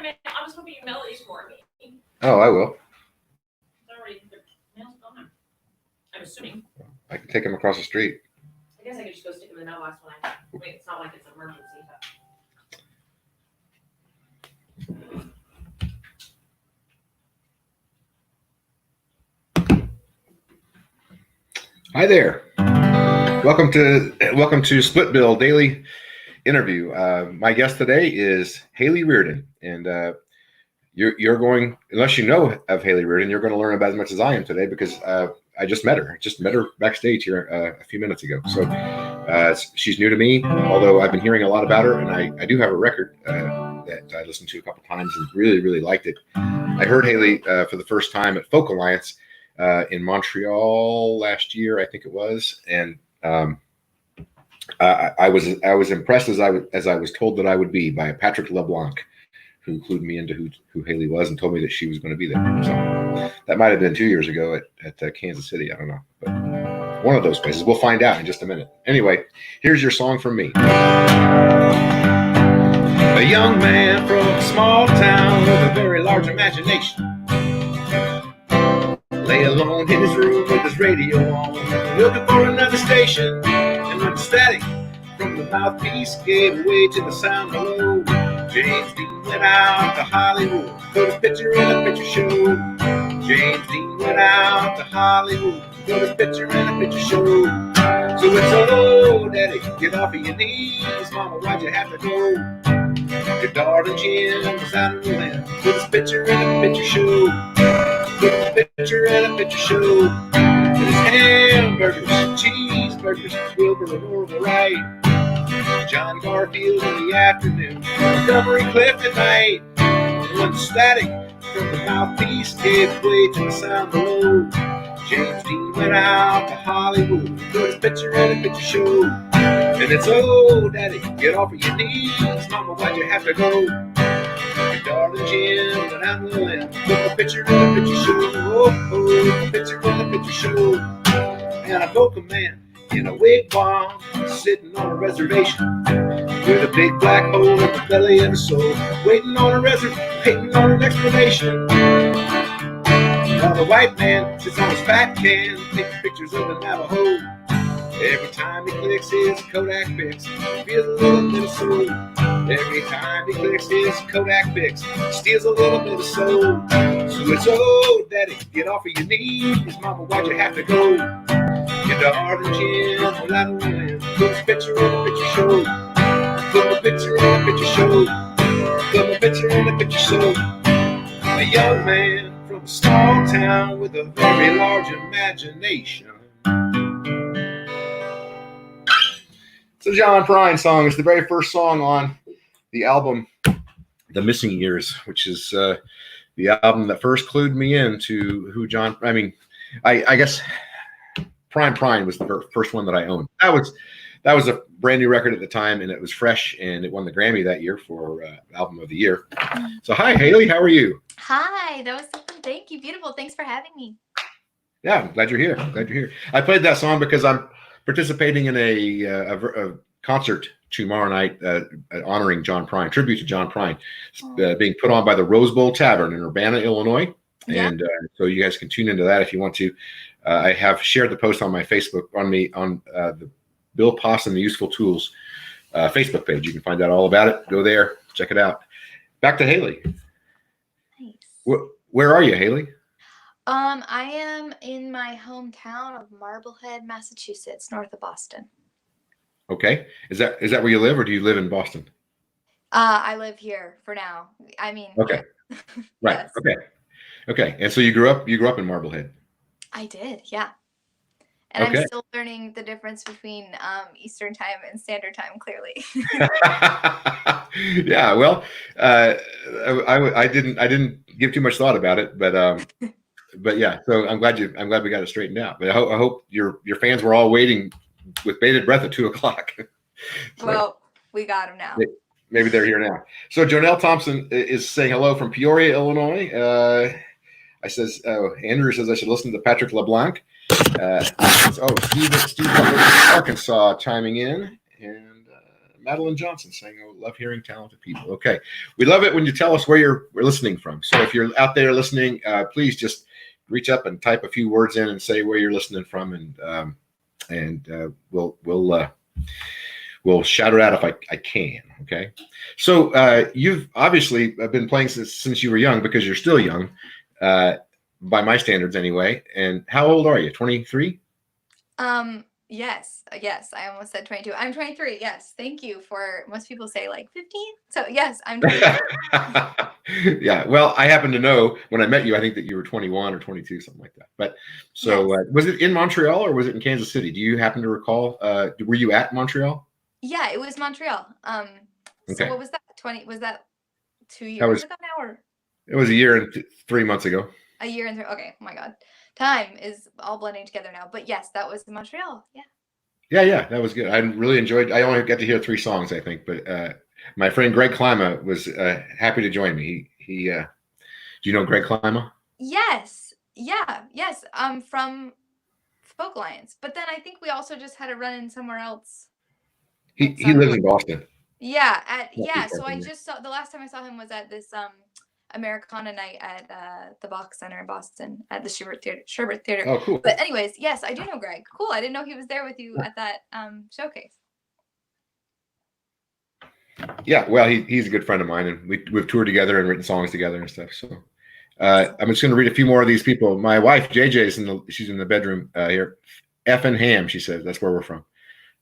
I was hoping you mail these for me. Oh, I will. Mail's gone. I'm assuming. I can take them across the street. I guess I could just go stick them in the mailbox when I. Wait, it's not like it's an emergency. Hi there. Welcome to Split Bill Daily Interview. My guest today is Hayley Reardon, and you're going, unless you know of Hayley Reardon, you're going to learn about as much as I am today because I just met her. Backstage here a few minutes ago. So she's new to me, although I've been hearing a lot about her, and I do have a record that I listened to a couple times and really, really liked it. I heard Hayley for the first time at Folk Alliance in Montreal last year, I think it was, and I was impressed as I was told that I would be by Patrick LeBlanc, who clued me into who Hayley was and told me that she was going to be there. So that might have been 2 years ago at Kansas City. I don't know, but one of those places. We'll find out in just a minute. Anyway, here's your song from me. A young man from a small town with a very large imagination lay alone in his room with his radio on, looking for another station. And when the static from the mouthpiece gave way to the sound below, James Dean went out to Hollywood, put his picture in a picture show. James Dean went out to Hollywood, put his picture in a picture show. So it's, oh, Daddy, get off of your knees. Mama, why'd you have to go? Your darling Jim was out on the limb, put his picture in a picture show. Put his picture in a picture show. And his hamburgers, cheeseburgers, Wilbur and Orville Wright, John Garfield in the afternoon, Montgomery Clift at night. And when the static from the mouthpiece gave way to the sound below, James Dean went out to Hollywood, put his picture in a picture show. And it's, oh, Daddy, get off of your knees. Mama, why'd you have to go? Your darling Jim went out on the limb, put the picture in a picture show. Oh, picture in a picture show. And a vocal man in a wigwam, sitting on a reservation with a big black hole in the belly of his soul, waiting on an explanation. While the white man sits on his fat can, taking pictures of the Navajo. Every time he clicks his Kodak pics, feels a little bit of soul. Every time he clicks his Kodak pics, steals a little bit of soul. So it's, oh, Daddy, get off of your knees. Mama, why'd you have to go? Your darling Jim went out on the limb, put his picture in a picture show. Put the picture in a picture show. Put the picture in a picture show. A young man from a small town with a very large imagination. It's a John Prine song. It's the very first song on the album The Missing Years, which is the album that first clued me into who John, I guess Prine was the first one that I owned. That was a brand new record at the time, and it was fresh, and it won the Grammy that year for Album of the Year. So hi, Hayley. How are you? Hi. That was something. Thank you. Beautiful. Thanks for having me. Yeah, I'm glad you're here. I played that song because I'm participating in a concert tomorrow night honoring John Prine, tribute to John Prine, being put on by the Rose Bowl Tavern in Urbana, Illinois. Yeah. And so you guys can tune into that if you want to. I have shared the post on my Facebook on the Bill Possum the Useful Tools Facebook page. You can find out all about it. Go there, check it out. Back to Hayley. Nice. Where are you, Hayley? I am in my hometown of Marblehead, Massachusetts, north of Boston. Okay. Is that where you live, or do you live in Boston? I live here for now. I mean. Okay. Right. Yes. Okay. And so you grew up in Marblehead. I did. Yeah. And okay. I'm still learning the difference between Eastern time and Standard Time, clearly. Yeah. Well, I didn't give too much thought about it, but yeah. So I'm glad we got it straightened out. But I hope your fans were all waiting with bated breath at 2:00. So, well, we got them now. Maybe they're here now. So Jonelle Thompson is saying hello from Peoria, Illinois. Andrew says I should listen to Patrick LeBlanc. Steve from Arkansas chiming in, and Madeline Johnson saying, "I love hearing talented people." Okay, we love it when you tell us where we're listening from. So if you're out there listening, please just reach up and type a few words in and say where you're listening from, and we'll shout it out if I can. Okay, so you've obviously been playing since you were young, because you're still young, by my standards anyway. And how old are you? 23? Yes. I almost said 22. I'm 23. Yes. Thank you. For most people say like 15. So yes, I'm 23. Yeah. Well, I happen to know when I met you, I think that you were 21 or 22, something like that. But so Yes. was it in Montreal or was it in Kansas City? Do you happen to recall? Were you at Montreal? Yeah, it was Montreal. So Okay. what was that? Was that 2 That years was, ago now, or it was a year and 3 months ago. a year and okay. Oh my God. Time is all blending together now. But yes, that was Montreal. Yeah. Yeah, that was good. I really enjoyed. I only got to hear 3 songs, I think, but my friend Greg Klima was happy to join me. He do you know Greg Klima? Yes. Yeah. Yes. From Folk Alliance. But then I think we also just had a run in somewhere else. He lives in Boston. Yeah. Not too far So from I there. just saw the last time I saw him was at this Americana night at the Box Center in Boston at the Sherbert Theater. Oh, cool. But anyways, yes, I do know Greg. Cool. I didn't know he was there with you at that showcase. Yeah, well, he's a good friend of mine, and we've toured together and written songs together and stuff. So I'm just going to read a few more of these people. My wife JJ she's in the bedroom here. Effin' ham, she says. That's where we're from.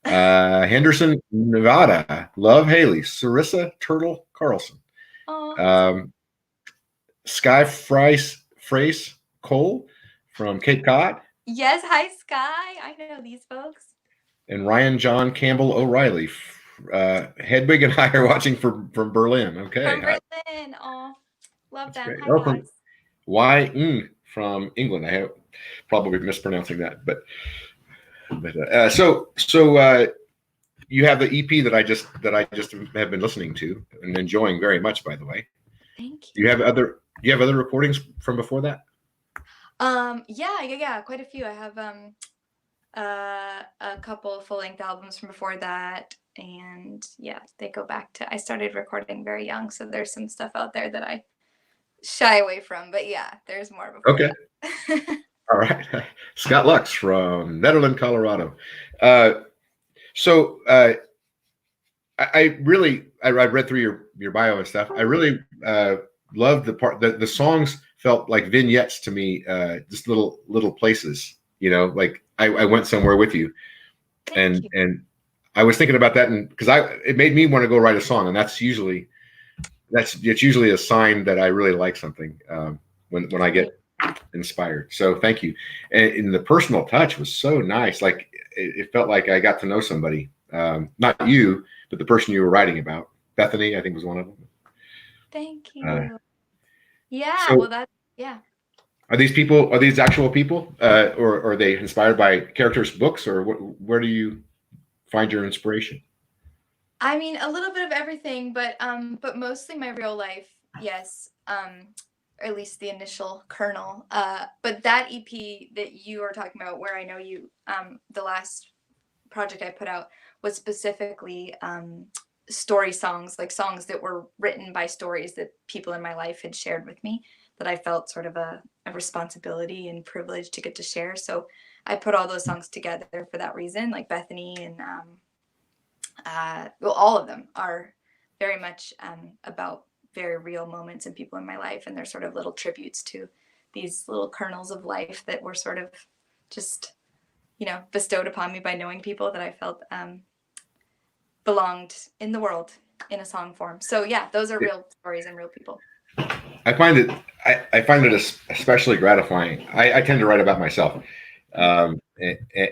Henderson, Nevada. Love Hayley. Sarissa Turtle Carlson. Sky Frace Cole from Cape Cod. Yes, hi Sky. I know these folks. And Ryan John Campbell O'Reilly. Hedwig and I are watching from Berlin. Okay. From Berlin. Oh, love them. Great. Hi guys. From England. I have probably mispronouncing that, but so you have the EP that I just have been listening to and enjoying very much, by the way. Thank you. Do you have other recordings from before that? Yeah, quite a few. I have a couple of full-length albums from before that, and yeah, they go back to I started recording very young, so there's some stuff out there that I shy away from, but yeah, there's more before okay that. All right. Scott Lux from Nederland, Colorado. I read through your bio and stuff. I really loved the part that the songs felt like vignettes to me, just little places, like I went somewhere with you. And I was thinking about that, and because it made me want to go write a song, and it's usually a sign that I really like something, when I get inspired. So thank you. And the personal touch was so nice. Like it felt like I got to know somebody, not you, but the person you were writing about. Bethany, I think, was one of them. Thank you. Yeah. So, well, yeah. Are these actual people, or are they inspired by characters' books, or where do you find your inspiration? I mean, a little bit of everything, but mostly my real life. Yes. Or at least the initial kernel. But that EP that you are talking about, where I know you, the last project I put out was specifically story songs, like songs that were written by stories that people in my life had shared with me, that I felt sort of a responsibility and privilege to get to share. So I put all those songs together for that reason, like Bethany and all of them are very much about very real moments and people in my life, and they're sort of little tributes to these little kernels of life that were sort of just bestowed upon me by knowing people that I felt belonged in the world in a song form. So yeah, those are real stories and real people. I find it especially gratifying. I tend to write about myself, in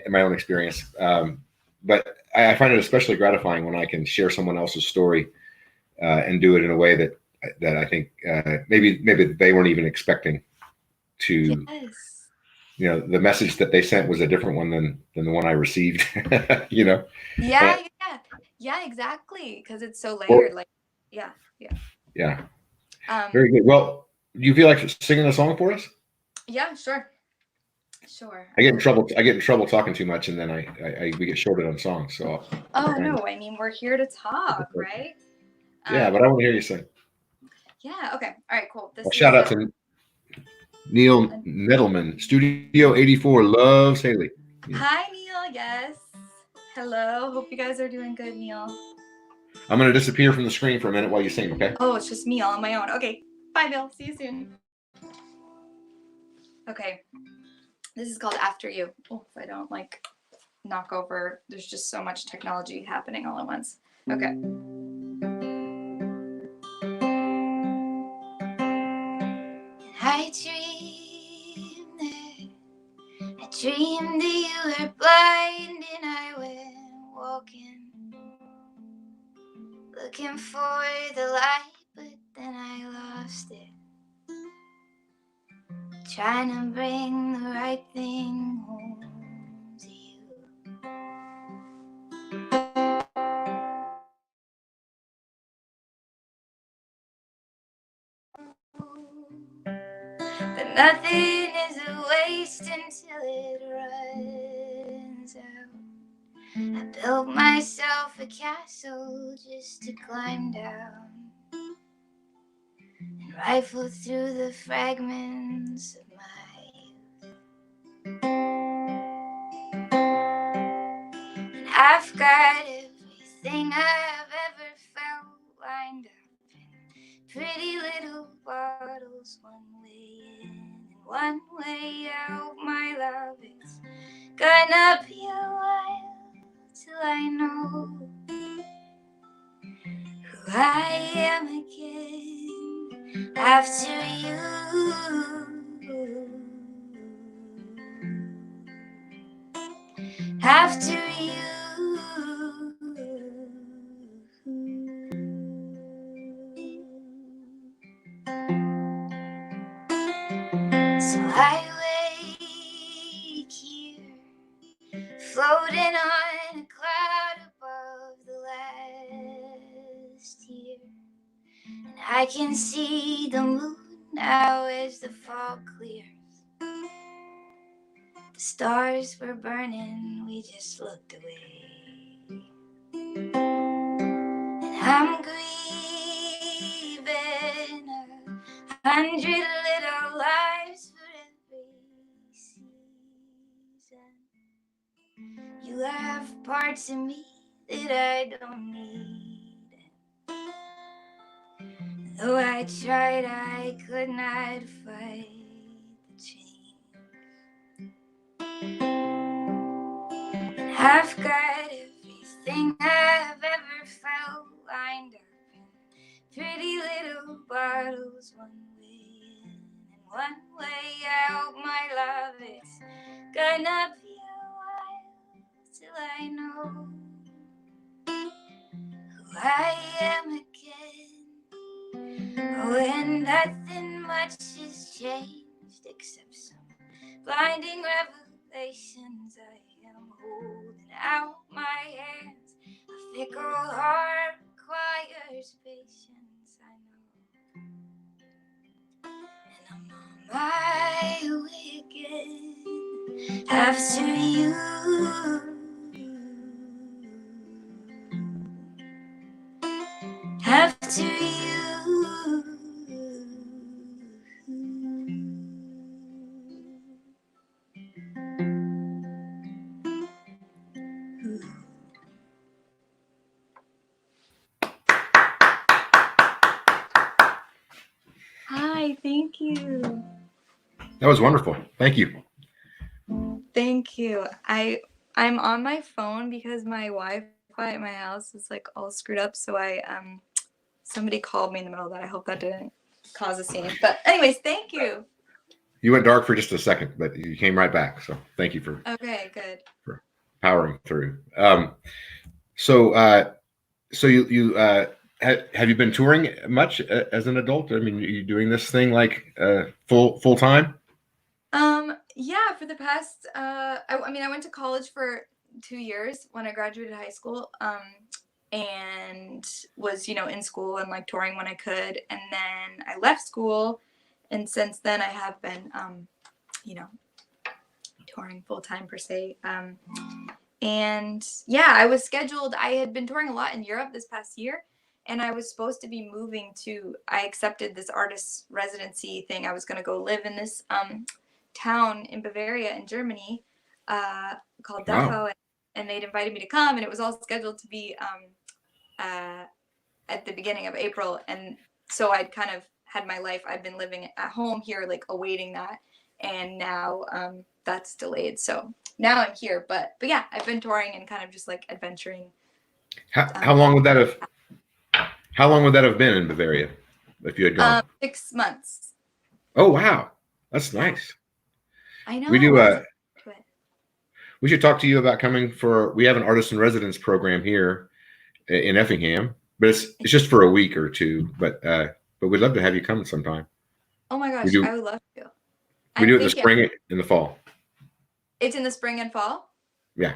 my own experience, but I find it especially gratifying when I can share someone else's story and do it in a way that I think maybe they weren't even expecting to. Yes. The message that they sent was a different one than the one I received. Yeah, exactly, because it's so layered. Yeah. Very good. Well, do you feel like singing a song for us? Yeah, sure. Sure. I get in trouble. I get in trouble talking too much, and then we get shorted on songs. So. Oh no! I mean, we're here to talk, right? Yeah, but I want to hear you sing. Yeah. Okay. All right. Cool. This Well, shout out to Neil Nettleman, Studio 84 loves Hayley. Yeah. Hi, Neil. Yes. Hello. Hope you guys are doing good, Neil. I'm going to disappear from the screen for a minute while you sing, okay? Oh, it's just me all on my own. Okay. Bye, Bill. See you soon. Okay. This is called After You. Oh, if I don't like knock over, there's just so much technology happening all at once. Okay. I dreamed that you were blind and I went walking, looking for the light, but then I lost it. Trying to bring the right thing home to you. But nothing is a waste until it runs out. I built myself a castle just to climb down and rifle through the fragments of my youth. And I've got everything I've ever felt lined up in pretty little bottles, one way in and one way out. My love, it's gonna be a while till I know who I am again after you. After you. So I wake here, floating on a cloud above the last year. And I can see the moon now as the fog clears. The stars were burning, we just looked away. And I'm grieving 100 little lives for every season. You have parts of me that I don't need. Though I tried, I could not fight the change. And I've got everything I've ever felt lined up in pretty little bottles, one way in and one way out. My love, it's gonna be a while till I know who I am again. Oh, and nothing much has changed except some blinding revelations. I am holding out my hands. A fickle heart requires patience, I know. And I'm on my way again after you. After you. Hi, thank you. That was wonderful. Thank you. Thank you. I'm on my phone because my Wi-Fi at my house is like all screwed up. So somebody called me in the middle of that. I hope that didn't cause a scene. But anyways, thank you. You went dark for just a second, but you came right back. So thank you for for powering through. So you have you been touring much as an adult? I mean, are you doing this thing like full time? Yeah, for the past I mean, I went to college for 2 years when I graduated high school, and was, in school and like touring when I could, and then I left school, and since then I have been touring full time per se. And yeah, I had been touring a lot in Europe this past year, and I was supposed to be moving I accepted this artist residency thing. I was going to go live in this town in Bavaria in Germany called Dachau, and they'd invited me to come, and it was all scheduled to be at the beginning of April. And so I'd kind of had my life. I'd been living at home here, like awaiting that. And now that's delayed. So now I'm here. But yeah, I've been touring and kind of just like adventuring. How long would that have been in Bavaria if you had gone? 6 months. Oh, wow. That's nice. I know. We do. We should talk to you about coming we have an artist in residence program here in Effingham, but it's just for a week or two. But we'd love to have you come sometime. Oh my gosh, I would love to. We do it in the spring and in the fall. It's in the spring and fall? Yeah.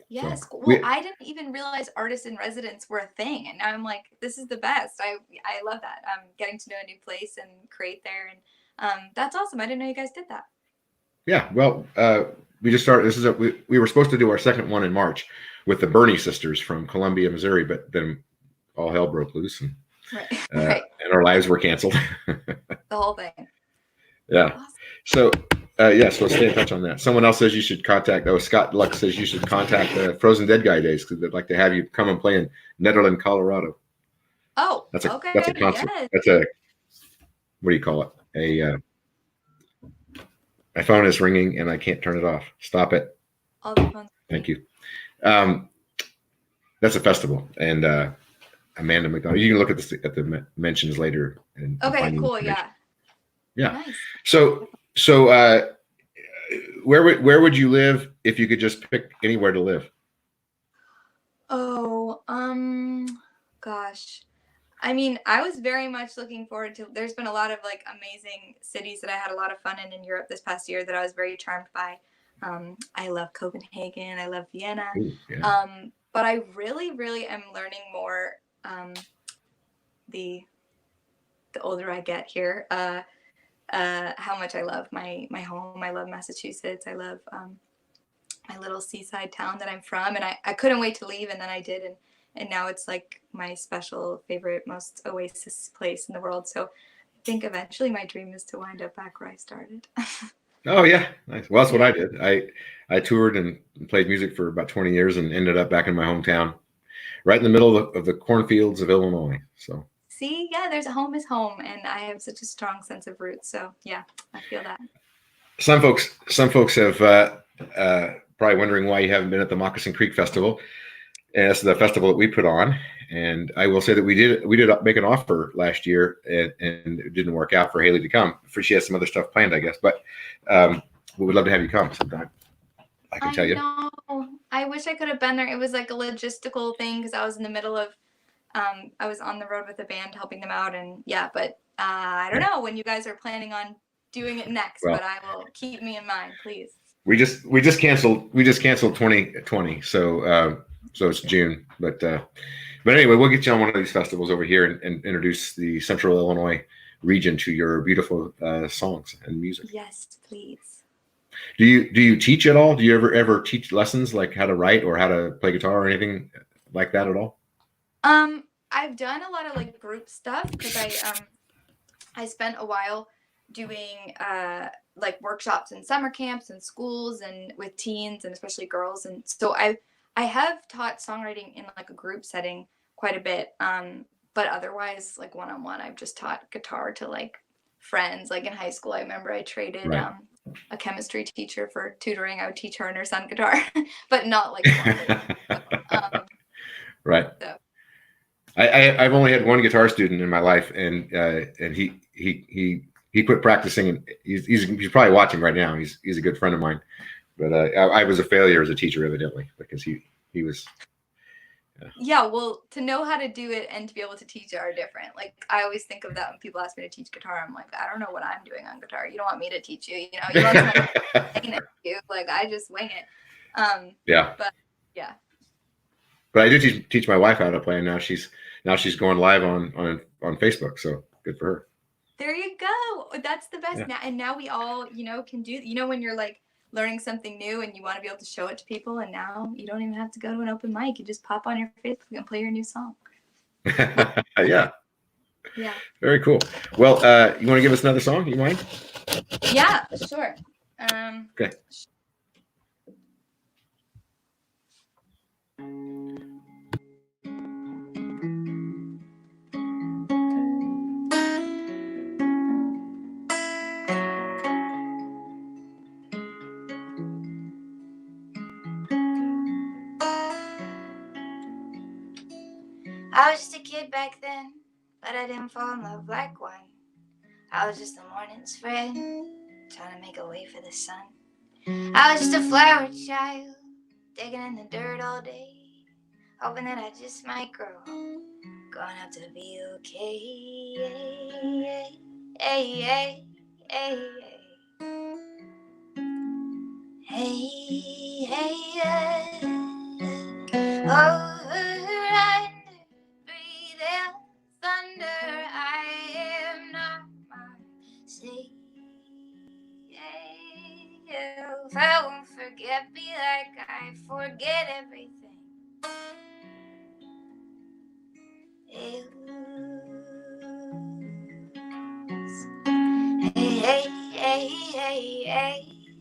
Yes. So well, I didn't even realize artists in residence were a thing. And now I'm like, this is the best. I love that. Getting to know a new place and create there. And that's awesome. I didn't know you guys did that. Yeah. Well, we just started. We were supposed to do our second one in March with the Burney sisters from Columbia, Missouri, but then all hell broke loose and, right. And our lives were canceled. The whole thing. Yeah. Awesome. So, so stay in touch on that. Someone else says you should contact, Scott Luck says you should contact Frozen Dead Guy Days because they'd like to have you come and play in Netherland, Colorado. Oh, that's a concert. Yes. That's what do you call it? My phone is ringing and I can't turn it off. Stop it. All the phones. Thank you. That's a festival, and Amanda McDonald. You can look at the mentions later. And okay, cool. Yeah. Nice. So where would you live if you could just pick anywhere to live? Oh, gosh. I mean, I was very much looking forward to. There's been a lot of like amazing cities that I had a lot of fun in Europe this past year that I was very charmed by. I love Copenhagen. I love Vienna. Ooh, yeah. But I really, really am learning more the older I get here. How much I love my home. I love Massachusetts. I love my little seaside town that I'm from. And I couldn't wait to leave, and then I did. And now it's like my special favorite, most oasis place in the world. So I think eventually my dream is to wind up back where I started. Oh, yeah. Nice. Well, that's what I did. I toured and played music for about 20 years and ended up back in my hometown, right in the middle of the cornfields of Illinois. So. See, yeah, there's a home is home, and I have such a strong sense of roots. So yeah, I feel that. Some folks have probably wondering why you haven't been at the Moccasin Creek Festival. And that's the festival that we put on. And I will say that we did make an offer last year, and it didn't work out for Hayley to come. She has some other stuff planned, I guess. But we would love to have you come sometime. I can tell you. I wish I could have been there. It was like a logistical thing because I was in the middle of. I was on the road with a band helping them out, and but I don't know when you guys are planning on doing it next. Well, but I will keep me in mind, please. We just canceled 2020, so it's June, but anyway, we'll get you on one of these festivals over here and introduce the Central Illinois region to your beautiful songs and music. Yes, please. Do you teach at all? Do you ever teach lessons like how to write or how to play guitar or anything like that at all? I've done a lot of like group stuff because I spent a while doing like workshops and summer camps and schools and with teens and especially girls, and so I have taught songwriting in like a group setting quite a bit, but otherwise like one-on-one I've just taught guitar to like friends. Like in high school I remember I traded right. A chemistry teacher for tutoring. I would teach her and her son guitar but not like right. So. I've only had one guitar student in my life, and he quit practicing, and he's probably watching right now. He's a good friend of mine. But I was a failure as a teacher, evidently, because he was. Yeah, well, to know how to do it and to be able to teach it are different. Like I always think of that when people ask me to teach guitar. I'm like, I don't know what I'm doing on guitar. You don't want me to teach you. You know, you want someone to explain it to you. Like I just wing it. Yeah. But yeah. But I do teach my wife how to play, and now she's going live on Facebook. So good for her. There you go. That's the best. Yeah. And now we all, can do. When you're like learning something new and you want to be able to show it to people. And now you don't even have to go to an open mic. You just pop on your Facebook and play your new song. Yeah. Yeah. Very cool. Well, you want to give us another song? You mind? Yeah, sure. Okay. I was just a kid back then, but I didn't fall in love like one. I was just the morning's friend, trying to make a way for the sun. I was just a flower child, digging in the dirt all day, hoping that I just might grow, growing up to be okay. Hey, hey, hey, hey, hey, hey, over and breathe out thunder. I am not my Savior. If I won't forget me like I forget everything. Hey, hey, hey, hey, hey,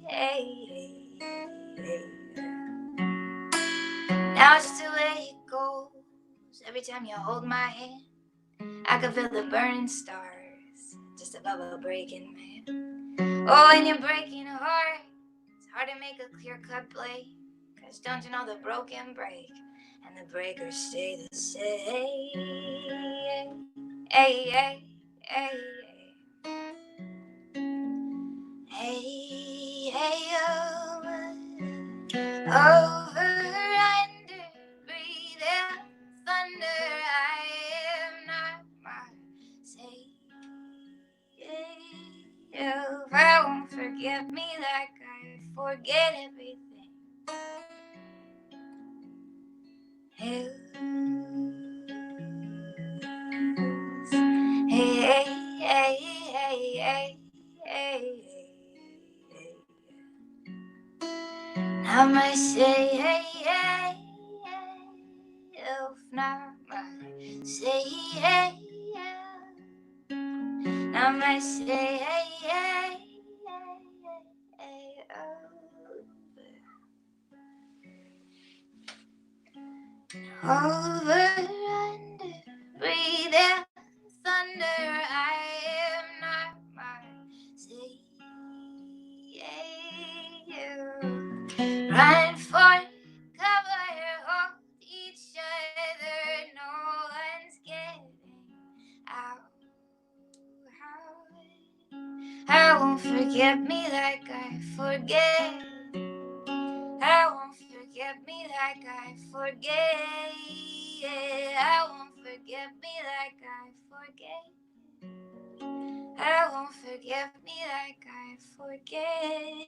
hey. Now it's just the way it goes. Every time you hold my hand, I can feel the burning stars just above a breaking man. Oh, when you're breaking a heart, it's hard to make a clear-cut blade. 'Cause don't you know the broken break and the breakers stay the same. Hey, hey, hey, hey, hey, over, under, breathe out thunder. I am not my Savior. If I won't forget me like I forget everything. Hey, hey, hey, hey, hey, hey. I might say, hey, hey, hey, if not might say, hey, yeah. I might say, hey, hey, hey, hey, over, under, breathe out thunder. I am not my Savior. Run for cover, hold each other. No one's getting out. I won't forget me like I forget. I won't forget me like I forget. I won't forget me like I forget. I won't forget me like I forget.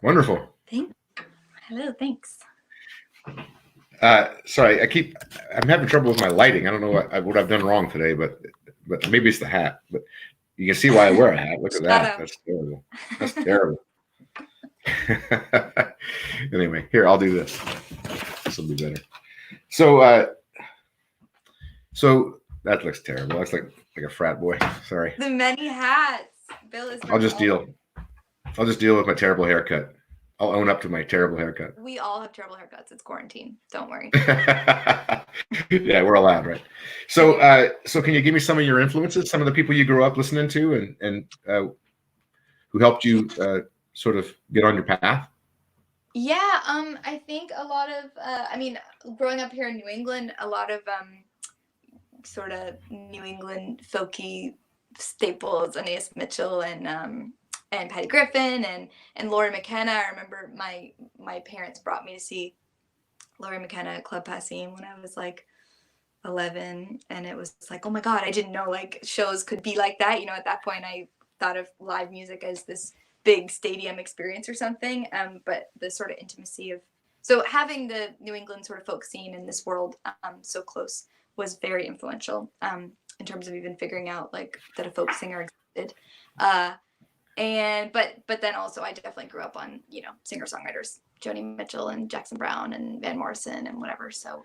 Wonderful. Hello, thanks. Sorry, I'm having trouble with my lighting. I don't know what I've done wrong today, but maybe it's the hat. But you can see why I wear a hat. Look at that. That's terrible. That's terrible. Anyway, here, I'll do this. This will be better. So that looks terrible. That's like a frat boy. Sorry. The many hats. Bill is. I'll just deal with my terrible haircut. I'll own up to my terrible haircut. We all have terrible haircuts. It's quarantine. Don't worry. Yeah, we're allowed, right? So, so can you give me some of your influences, some of the people you grew up listening to, and who helped you sort of get on your path? Yeah, I think a lot of, I mean, growing up here in New England, a lot of sort of New England folky staples, Anais Mitchell and Patty Griffin and Laurie McKenna. I remember my parents brought me to see Laurie McKenna at Club Passim when I was like 11, and it was like, oh my God, I didn't know like shows could be like that. You know, at that point I thought of live music as this big stadium experience or something. But the sort of intimacy of, so having the New England sort of folk scene in this world so close was very influential in terms of even figuring out like that a folk singer existed. But then also I definitely grew up on, you know, singer-songwriters, Joni Mitchell and Jackson Browne and Van Morrison and whatever. So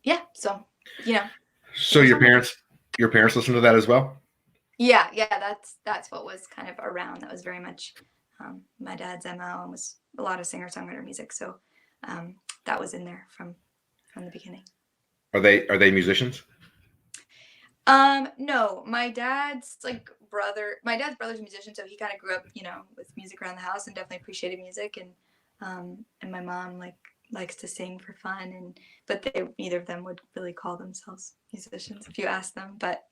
yeah, so you know. So your parents listened to that as well? Yeah, that's what was kind of around. That was very much my dad's MO, and was a lot of singer-songwriter music. So that was in there from the beginning. Are they musicians? No, my dad's brother's a musician, so he kind of grew up, you know, with music around the house and definitely appreciated music. And my mom likes to sing for fun, but neither of them would really call themselves musicians if you ask them, but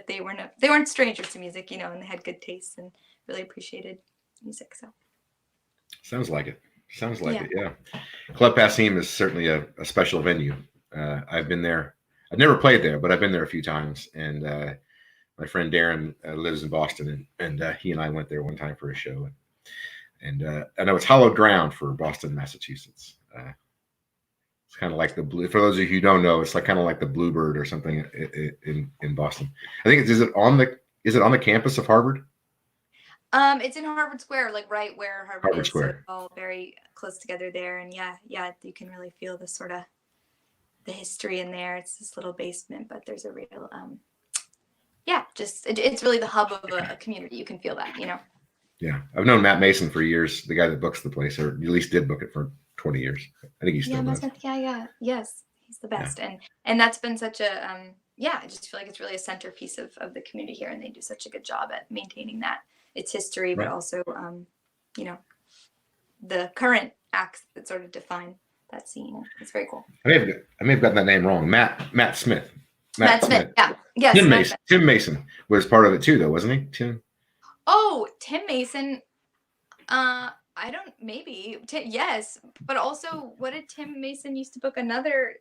they weren't strangers to music, you know, and they had good tastes and really appreciated music. So sounds like it. Yeah. Club Passim is certainly a special venue. I've been there. I've never played there, but I've been there a few times. And my friend Darren lives in Boston, and he and I went there one time for a show. And I know it's hallowed ground for Boston, Massachusetts. It's kind of like the blue. For those of you who don't know, it's like kind of like the Bluebird or something in Boston. I think is it on the campus of Harvard? It's in Harvard Square, like right where Harvard is. Square. So all very close together there, and yeah, you can really feel the sort of the history in there. It's this little basement, but there's a real it's really the hub of a community. You can feel that, you know. Yeah, I've known Matt Mason for years, the guy that books the place, or at least did book it for 20 years. I think he still does. Yes, he's the best. Yeah. And that's been such a I just feel like it's really a centerpiece of the community here, and they do such a good job at maintaining that, its history, but also you know, the current acts that sort of define that scene. It's very cool. I may have gotten that name wrong. Matt Smith. Matt Smith. Yeah. Yes. Tim Mason was part of it too, though, wasn't he? Tim. Oh, Tim Mason. Yes, but also, what did Tim Mason used to book another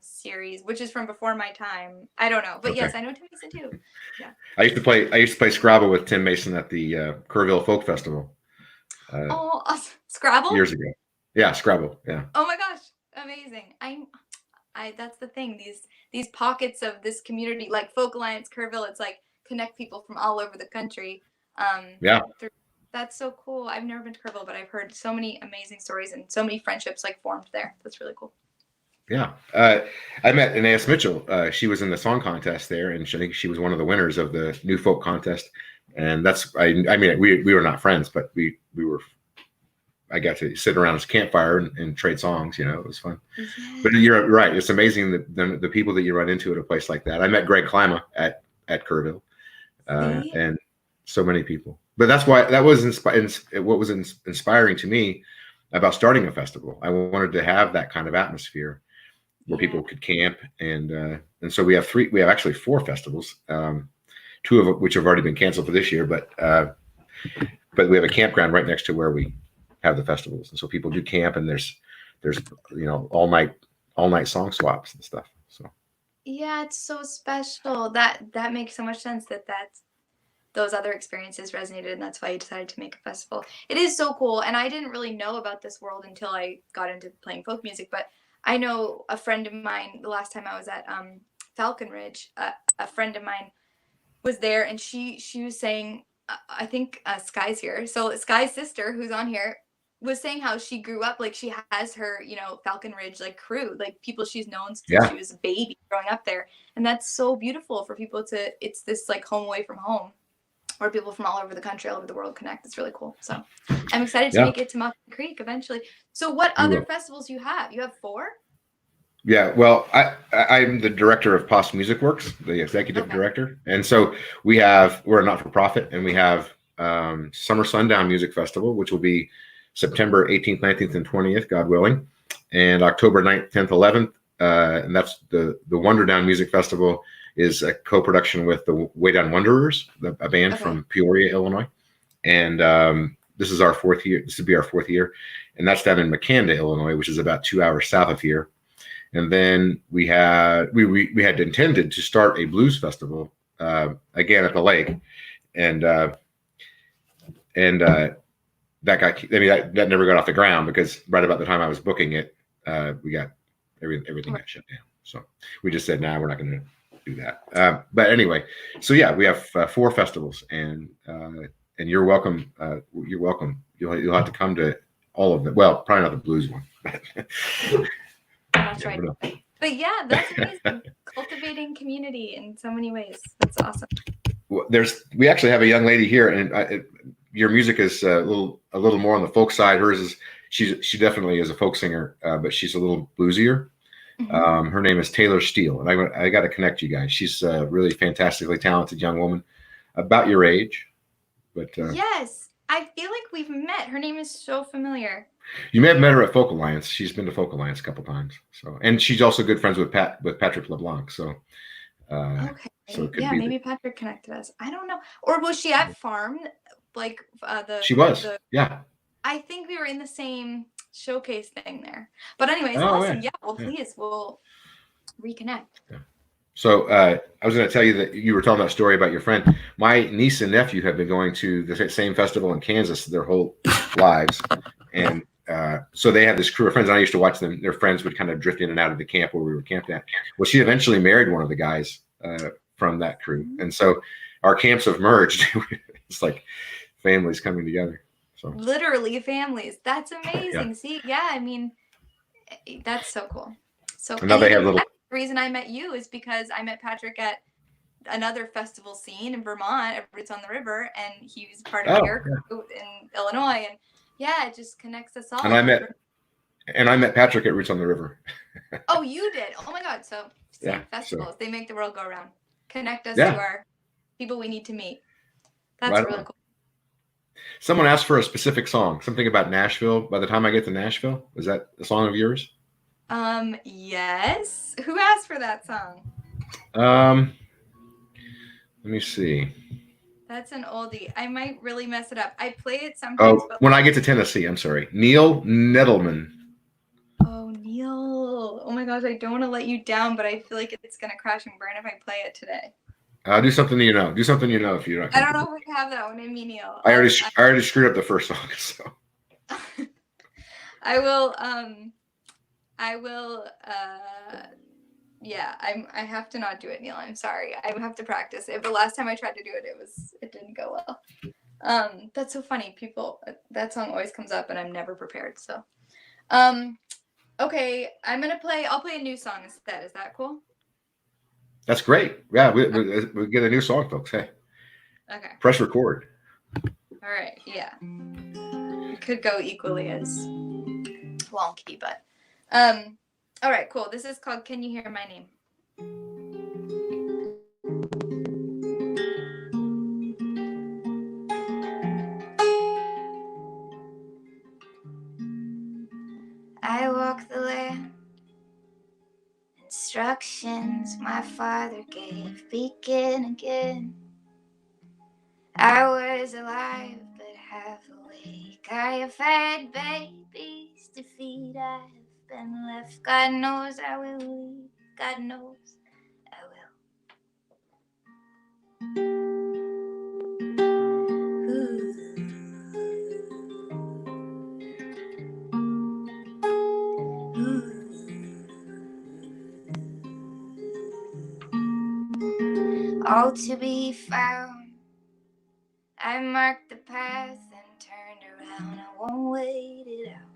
series, which is from before my time? I don't know, but yes, I know Tim Mason too. Yeah. I used to play Scrabble with Tim Mason at the Kerrville Folk Festival. Scrabble? Years ago. Yeah, Scrabble. Yeah. Oh my gosh, amazing! I that's the thing. These pockets of this community, like Folk Alliance Kerrville, it's like connect people from all over the country. That's so cool. I've never been to Kerrville, but I've heard so many amazing stories and so many friendships formed there. That's really cool. Yeah. I met Anais Mitchell. She was in the song contest there, and I think she was one of the winners of the New Folk contest. And we were not friends, but we were, I got to sit around his campfire and trade songs, you know, it was fun. Mm-hmm. But you're right. It's amazing the people that you run into at a place like that. I met Greg Klima at Kerrville, and so many people. But that's why that was what was inspiring to me about starting a festival. I wanted to have that kind of atmosphere where people could camp, and so we have actually 4 festivals, 2 of which have already been canceled for this year, but we have a campground right next to where we have the festivals, and so people do camp, and there's you know, all night song swaps and stuff. So yeah, it's so special. That makes so much sense that's those other experiences resonated, and that's why you decided to make a festival. It is so cool, and I didn't really know about this world until I got into playing folk music, but I know a friend of mine, the last time I was at Falcon Ridge, a friend of mine was there, and she was saying, I think Sky's here, so Sky's sister, who's on here, was saying how she grew up, she has her, you know, Falcon Ridge, crew, people she's known since she was a baby growing up there, and that's so beautiful for people it's this, home away from home, where people from all over the country, all over the world connect. It's really cool. So I'm excited to make it to Muffin Creek eventually. So what other festivals you have? You have 4? Yeah, well, I'm the director of Post Music Works, the executive director. And so we're a not-for-profit, and we have Summer Sundown Music Festival, which will be September 18th, 19th, and 20th, God willing, and October 9th, 10th, 11th. And that's the Wonder Down Music Festival is a co-production with the Way Down Wanderers, a band from Peoria, Illinois. And this is our 4th year. This would be our 4th year. And that's down in McCanda, Illinois, which is about 2 hours south of here. And then we had intended to start a blues festival again at the lake. And and that got, I mean, that never got off the ground because right about the time I was booking it, we got everything got shut down. So we just said, nah, we're not going to do that. But anyway, so yeah, we have 4 festivals, and you're welcome. You're welcome. You'll have to come to all of them. Well, probably not the blues one. That's right. But yeah, that's amazing. Cultivating community in so many ways. That's awesome. Well, we actually have a young lady here, and your music is a little more on the folk side. Hers is she definitely is a folk singer, but she's a little bluesier. Mhm. Her name is Taylor Steele, and I got to connect you guys. She's a really fantastically talented young woman, about your age. But Yes, I feel like we've met. Her name is so familiar. you may have met her at Folk Alliance. She's been to Folk Alliance a couple times. So, and she's also good friends with Patrick LeBlanc. So, Okay. so it could Yeah, be maybe Patrick connected us. I don't know. Or was she at Farm? Like she was. Yeah. I think we were in the same showcase thing there. But anyways, Oh, awesome. yeah. Yeah, well, please, we'll reconnect. Yeah. So I was going to tell you that you were telling that story about your friend. My niece and nephew have been going to the same festival in Kansas their whole lives, and so they have this crew of friends. And I used to watch them. Their friends would kind of drift in and out of the camp where we were camped at. Well, she eventually married one of the guys from that crew, and so our camps have merged. It's like families coming together. So Literally families. That's amazing. Yeah. See, yeah, I mean, that's so cool. So And now they have little. the reason I met you is because I met Patrick at another festival scene in Vermont at Roots on the River, and he was part of your crew in Illinois, and yeah, it just connects us all. And I met Patrick at Roots on the River. Oh, you did? Oh my God! So Yeah, festivals, so. they make the world go round. Connect us Yeah. to our people we need to meet. That's Right really on. cool. Someone asked for a specific song, something about Nashville. By the time I get to Nashville, is that a song of yours? Yes. Who asked for that song? Let me see. That's an oldie. I might really mess it up. I play it sometimes. Oh, But when I get to Tennessee, I'm sorry. Neil Nettleman. oh, Neil. Oh my gosh, I don't want to let you down, but I feel like it's gonna crash and burn if I play it today. Do something you know. Do something you know if you're not. I don't know if I have that one in me, Neil. I already screwed up the first song. So I will. Yeah, I have to not do it, Neil. I'm sorry. I have to practice it. But last time I tried to do it, it didn't go well. That's so funny. People, that song always comes up, and I'm never prepared. So, okay, I'll play a new song instead. Is that cool? that's great. Yeah, we get a new song, folks. Hey. Okay. Press record. All right. Yeah. It could go equally as wonky, but all right, cool. This is called Can You Hear My Name? I walk the land, instructions my father gave, begin again. I was alive but half awake. I have had babies to feed. I have been left. God knows I will leave. God knows I will. All to be found. I marked the path and turned around. I won't wait it out.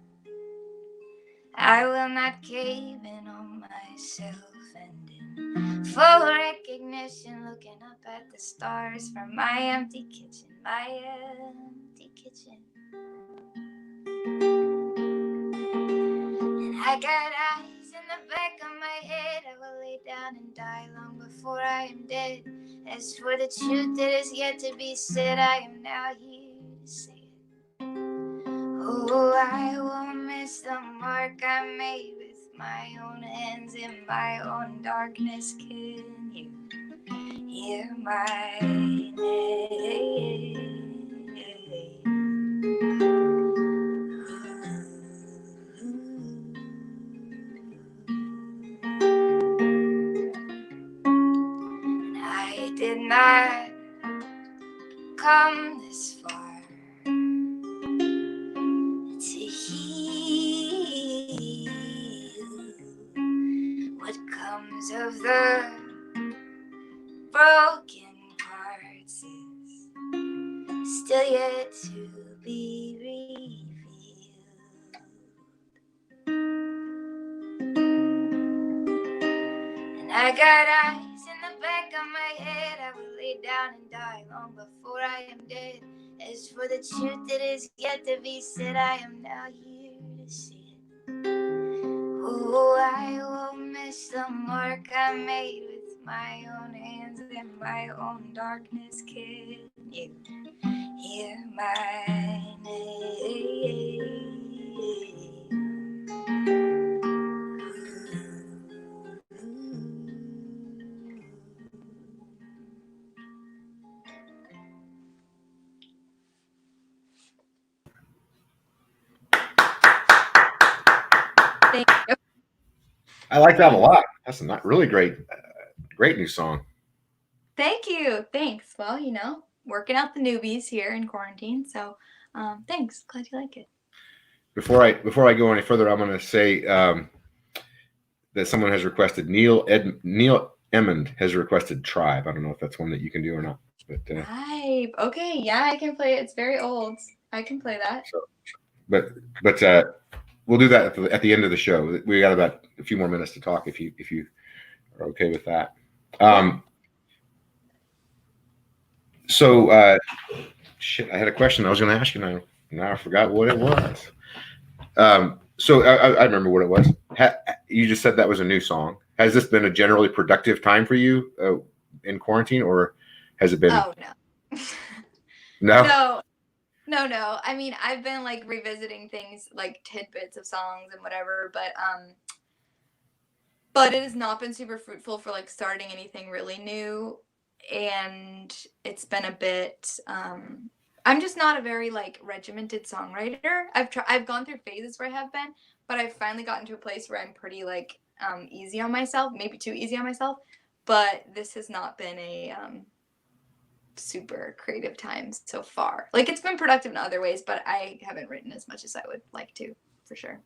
I will not cave in on myself and in full recognition, looking up at the stars from my empty kitchen, my empty kitchen. And I got eyes in the back of my head. I will lay down and die long before I am dead. As for the truth that is yet to be said, I am now here to say it. Oh, I will miss the mark I made with my own hands in my own darkness. Can you hear my name? I did not come this far still yet to be revealed. And I got eyes in the back of my head. I will lay down and die long before I am dead. As for the truth that is yet to be said, I am now here to see it. Oh, I will miss the mark I made with my own hands and my own darkness. Can you hear my name? Thank you. I like that a lot. That's a really great new song. Thank you. Thanks. Well, you know, working out the newbies here in quarantine. So thanks. Glad you like it. Before I go any further, I'm going to say that someone has requested Neil Emmond has requested Tribe. I don't know if that's one that you can do or not. But Tribe. Okay, yeah, I can play it. It's very old. I can play that. So, but we'll do that at the end of the show. We got about a few more minutes to talk if you are okay with that. So shit, I had a question I was going to ask you now I forgot what it was. So I remember what it was. You just said that was a new song. Has this been a generally productive time for you in quarantine, or has it been? Oh no. No. I mean, I've been like revisiting things, like tidbits of songs and whatever, but it has not been super fruitful for like starting anything really new, and it's been a bit. I'm just not a very like regimented songwriter. I've gone through phases where I have been, but I've finally gotten to a place where I'm pretty like easy on myself, maybe too easy on myself. But this has not been a super creative time so far. Like, it's been productive in other ways, but I haven't written as much as I would like to, for sure.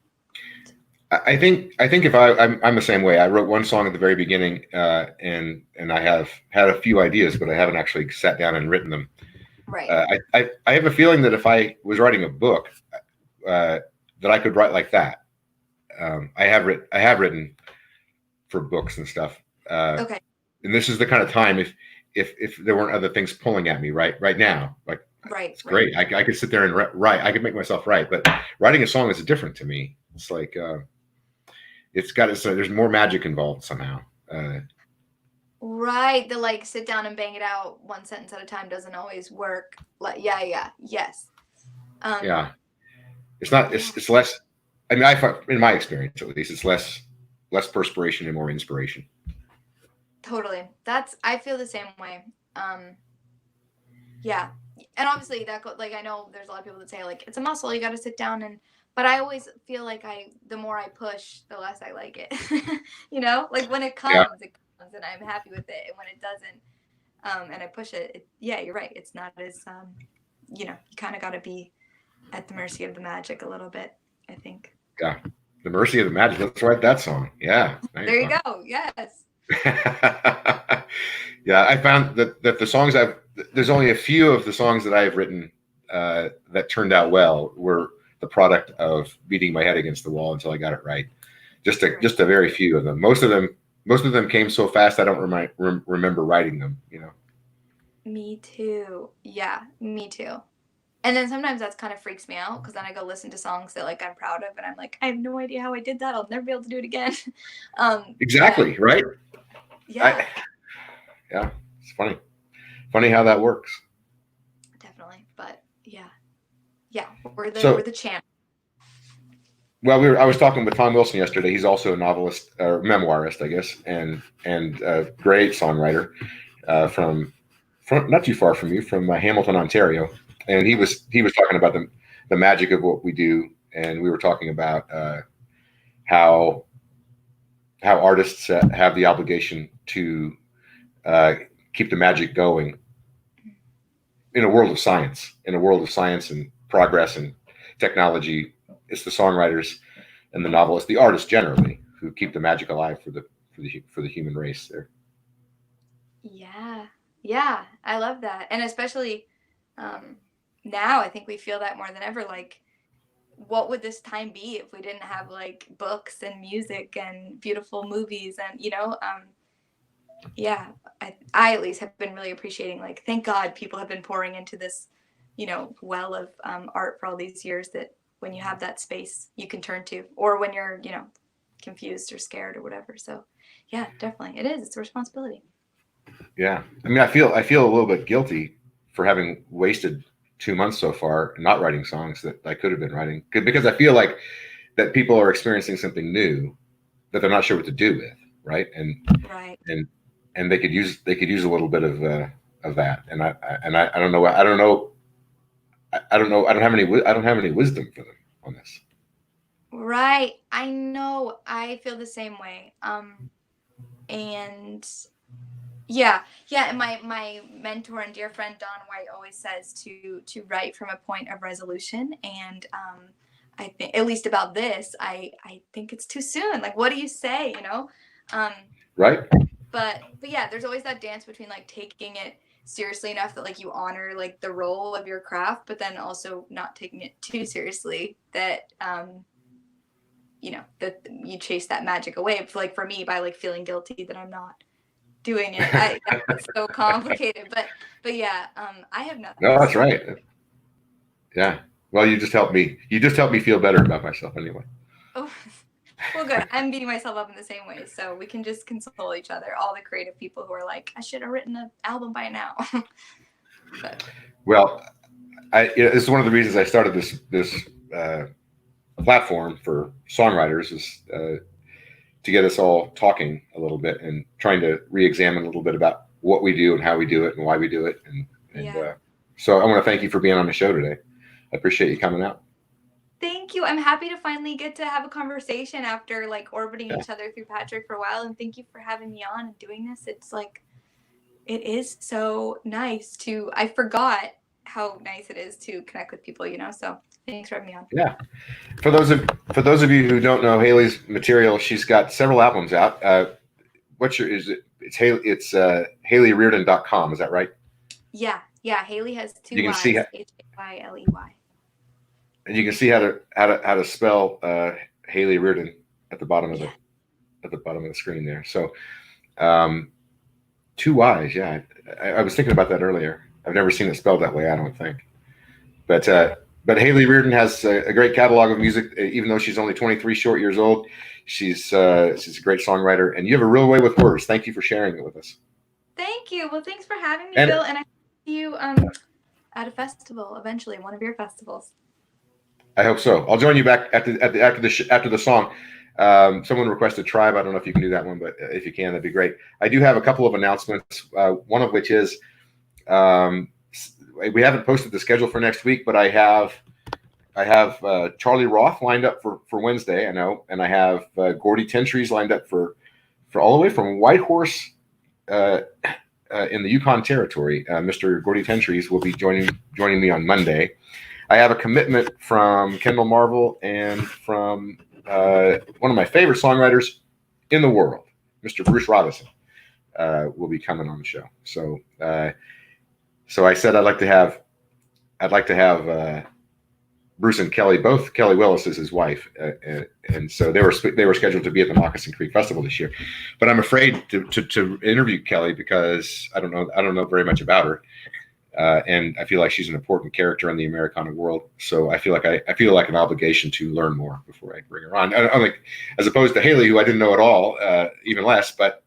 I think if I'm the same way. I wrote one song at the very beginning, and I have had a few ideas, but I haven't actually sat down and written them. Right. I have a feeling that if I was writing a book, that I could write like that. I have written for books and stuff. Okay. And this is the kind of time if there weren't other things pulling at me right now, like it's great. I could sit there and write. I could make myself write, but writing a song is different to me. It's like there's more magic involved somehow. Right. The like sit down and bang it out one sentence at a time doesn't always work. Like yes. Yeah. It's not. It's less. I mean, in my experience at least, it's less perspiration and more inspiration. Totally. I feel the same way. Yeah. And obviously like, I know there's a lot of people that say like, it's a muscle, you got to sit down but I always feel like the more I push, the less I like it, you know, like when it comes, it comes and I'm happy with it. And when it doesn't, and I push it, yeah, you're right. It's not as, you know, you kind of got to be at the mercy of the magic a little bit, I think. Yeah. The mercy of the magic. Let's write that song. Yeah. There you go. Yes. Yeah, I found that the songs there's only a few of the songs that I've written that turned out well were the product of beating my head against the wall until I got it right. Just a very few of them. Most of them came so fast I don't remember writing them. You know. Me too. Yeah, me too. And then sometimes that kind of freaks me out because then I go listen to songs that like I'm proud of and I'm like, I have no idea how I did that. I'll never be able to do it again. Exactly. Yeah. Right. Yeah. Yeah. It's funny how that works. Definitely. But yeah, we're the champ. Well, I was talking with Tom Wilson yesterday. He's also a novelist or memoirist, I guess, and a great songwriter from not too far from you, from Hamilton, Ontario. And he was talking about the magic of what we do, and we were talking about how artists have the obligation to keep the magic going in a world of science and progress and technology. It's the songwriters and the novelists, the artists generally, who keep the magic alive for the human race there. Yeah, I love that. And especially now I think we feel that more than ever. Like, what would this time be if we didn't have like books and music and beautiful movies and yeah, I at least have been really appreciating, like, thank God people have been pouring into this, well of art for all these years, that when you have that space you can turn to, or when you're, confused or scared or whatever. So yeah, definitely. It's a responsibility. Yeah. I mean, I feel a little bit guilty for having wasted 2 months so far not writing songs that I could have been writing, because I feel like that people are experiencing something new that they're not sure what to do with. Right. Right. And they could use a little bit of that. And I don't know. I don't know. I don't know. I don't have any wisdom for them on this. Right. I know. I feel the same way. And yeah. And my mentor and dear friend Don White always says to write from a point of resolution. And I think, at least about this, I think it's too soon. Like, what do you say? Right. But yeah, there's always that dance between like taking it seriously enough that like you honor like the role of your craft, but then also not taking it too seriously that that you chase that magic away. Like for me, by like feeling guilty that I'm not doing it. It's so complicated. But yeah, I have nothing. No, that's right. Yeah. Well, you just helped me feel better about myself anyway. Oh, well, good. I'm beating myself up in the same way, so we can just console each other. All the creative people who are like, I should have written an album by now. But. Well, this is one of the reasons I started this platform for songwriters, is to get us all talking a little bit and trying to re-examine a little bit about what we do and how we do it and why we do it. And so I want to thank you for being on the show today. I appreciate you coming out. Thank you. I'm happy to finally get to have a conversation after like orbiting each other through Patrick for a while. And thank you for having me on and doing this. It's like, it is so nice I forgot how nice it is to connect with people, so thanks for having me on. Yeah. For those of you who don't know Hayley's material, she's got several albums out. It's HayleyReardon.com. Is that right? Yeah. Hayley has two you can Y's, see Hayley. And you can see how to spell Hayley Reardon at the bottom of the screen there. So, 2 Y's. Yeah, I was thinking about that earlier. I've never seen it spelled that way, I don't think. But Hayley Reardon has a great catalog of music. Even though she's only 23 short years old, she's a great songwriter, and you have a real way with words. Thank you for sharing it with us. Thank you. Well, thanks for having me, Bill. And I see you at a festival eventually, one of your festivals. I hope so. I'll join you back after the song. Someone requested Tribe. I don't know if you can do that one, but if you can, that'd be great. I do have a couple of announcements. One of which is we haven't posted the schedule for next week, but I have Charlie Roth lined up for Wednesday, I know, and I have Gordy Tentries lined up for all the way from Whitehorse in the Yukon Territory. Mr. Gordy Tentries will be joining me on Monday. I have a commitment from Kendall Marvel and from one of my favorite songwriters in the world, Mr. Bruce Robinson, will be coming on the show. So I said I'd like to have Bruce and Kelly, both. Kelly Willis is his wife, and so they were scheduled to be at the Moccasin Creek Festival this year. But I'm afraid to interview Kelly because I don't know very much about her. And I feel like she's an important character in the Americana world. So I feel like an obligation to learn more before I bring her on. As opposed to Hayley, who I didn't know at all, even less. But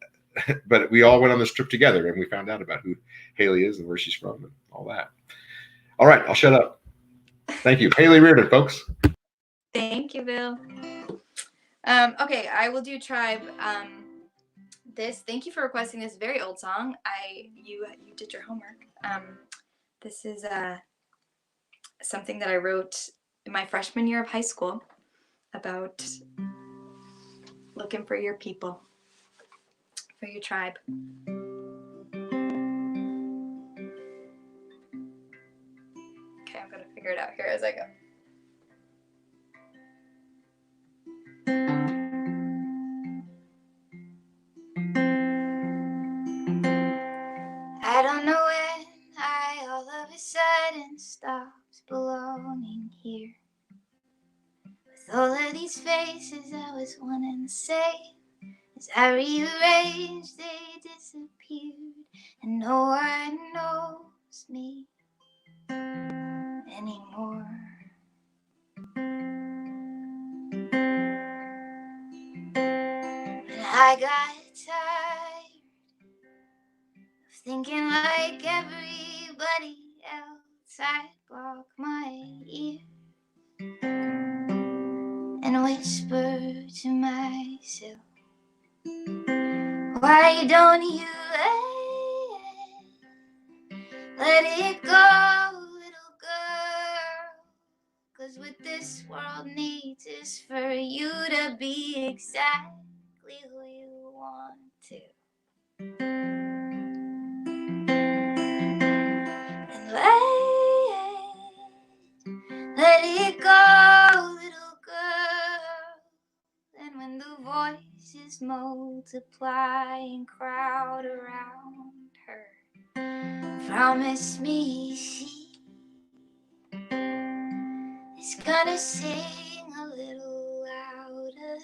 we all went on this trip together, and we found out about who Hayley is and where she's from and all that. All right, I'll shut up. Thank you, Hayley Reardon, folks. Thank you, Bill. Okay, I will do Tribe. Thank you for requesting this very old song. You did your homework. This is something that I wrote in my freshman year of high school about looking for your people, for your tribe. Okay, I'm gonna figure it out here as I go. I don't know when I all of a sudden stopped here. With all of these faces I was wanting to say, as I rearranged, they disappeared, and no one knows me anymore. And I got tired of thinking like everybody else. I'd block my ears and whisper to myself, why don't you let it go, little girl? 'Cause what this world needs is for you to be exactly who you want to. And let it go, little girl. And when the voices multiply and crowd around her, promise me she is gonna sing a little louder.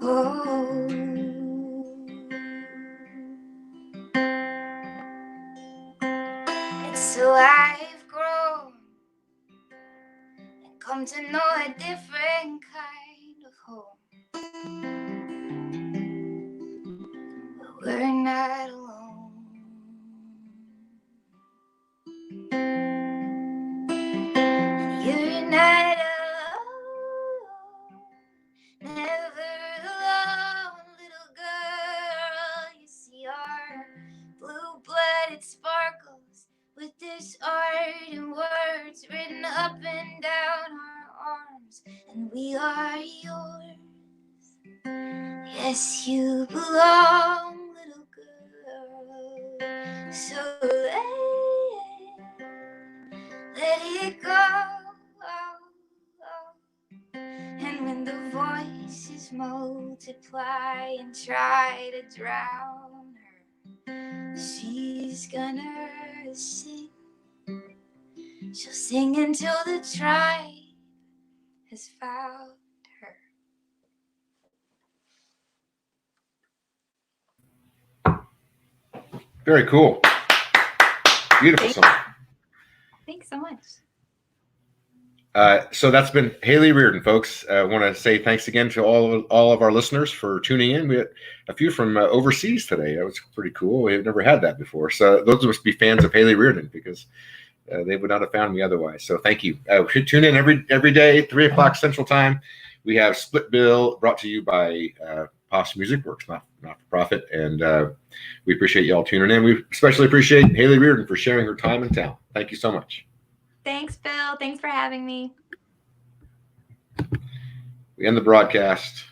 Oh. And so I've grown and come to know a different kind of home. But we're not alone. And you're not alone, never alone, little girl. You see our blue-blooded sparkles with this art and words written up and down our arms, and we are yours. Yes, you belong, little girl. So let it go. And when the voices multiply and try to drown her, she's gonna sing. She'll sing until the tribe has found her. Very cool. Beautiful song. Thanks so much. So that's been Hayley Reardon, folks. I want to say thanks again to all of our listeners for tuning in. We had a few from overseas today. That was pretty cool. We've never had that before. So those must be fans of Hayley Reardon, because they would not have found me otherwise. So thank you. Tune in every day, 3 o'clock Central Time. We have Split Bill, brought to you by Pops Music Works, not for profit. And we appreciate y'all tuning in. We especially appreciate Hayley Reardon for sharing her time and talent. Thank you so much. Thanks, Bill. Thanks for having me. We end the broadcast.